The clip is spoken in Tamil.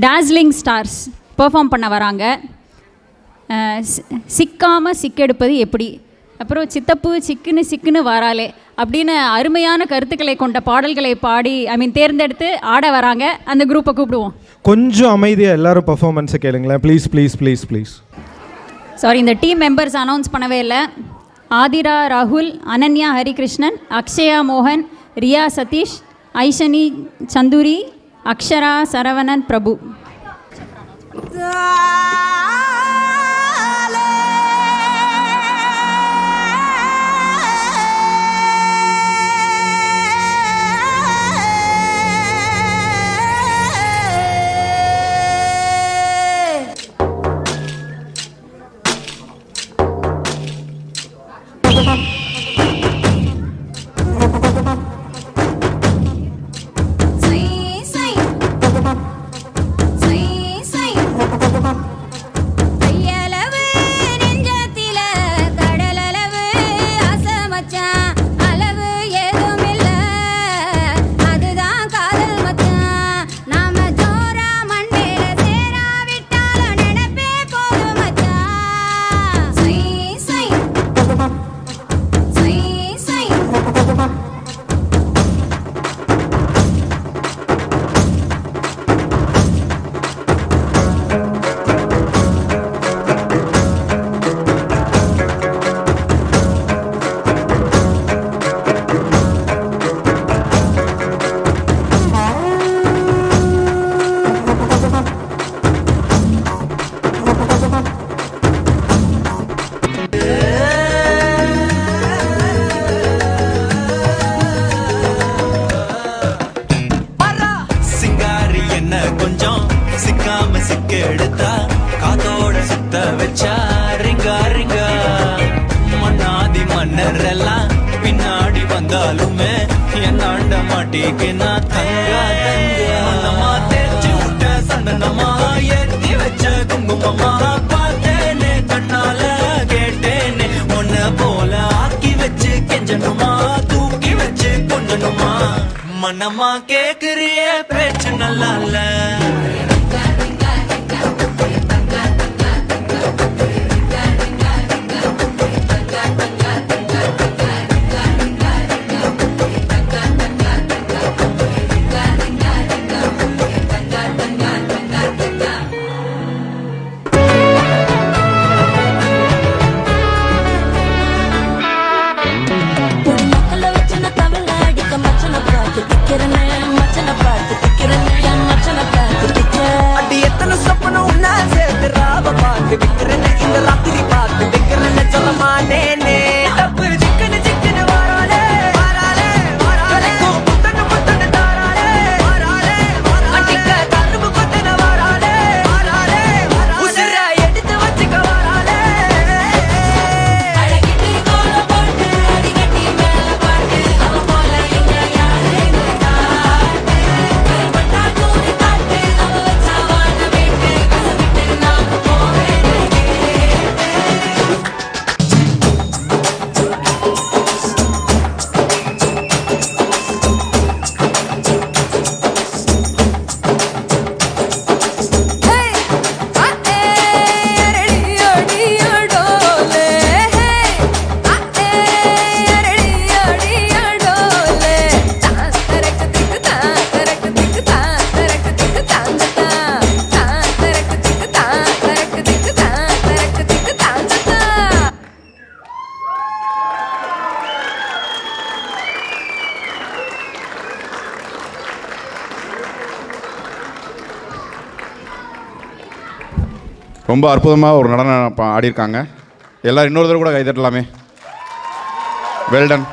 டாஸ்லிங் ஸ்டார்ஸ் பெர்ஃபார்ம் பண்ண வராங்க. சிக்காமல் சிக்கெடுப்பது எப்படி, அப்புறம் சித்தப்பு சிக்குன்னு சிக்குன்னு வராலே அப்படின்னு அருமையான கருத்துக்களை கொண்ட பாடல்களை பாடி தேர்ந்தெடுத்து ஆட வராங்க. அந்த குரூப்பை கூப்பிடுவோம். கொஞ்சம் அமைதியாக எல்லாரும் பர்ஃபார்மன்ஸை கேளுங்களேன் please please please please. Sorry, இந்த டீம் மெம்பர்ஸ் அனௌன்ஸ் பண்ணவே இல்லை. ஆதிரா ராகுல், அனன்யா ஹரிகிருஷ்ணன், அக்ஷயா மோகன், ரியா சதீஷ், ஐஷனி சந்துரி, அக்ஷரா சரவணன் பிரபு. பின்னாடி வந்தாலுமே என்னாண்ட மாட்டிக்கு நான் தங்கா தங்கமா தேய்ச்சி விட்ட சந்தனமா ஏத்தி வச்ச குங்குமமா பார்த்தேனே கண்ணால கேட்டேனே உன்ன போல ஆக்கி வச்சு கெஞ்சனுமா தூக்கி வச்சு கொஞ்சனுமா மனமா கேக்குறிய பேச்சு நல்லா இல்ல. ரொம்ப அற்புதமாக ஒரு நடனம் ஆடியிருக்காங்க. எல்லோரும் இன்னொரு தடவை கூட கைதட்டலாமே. Well done.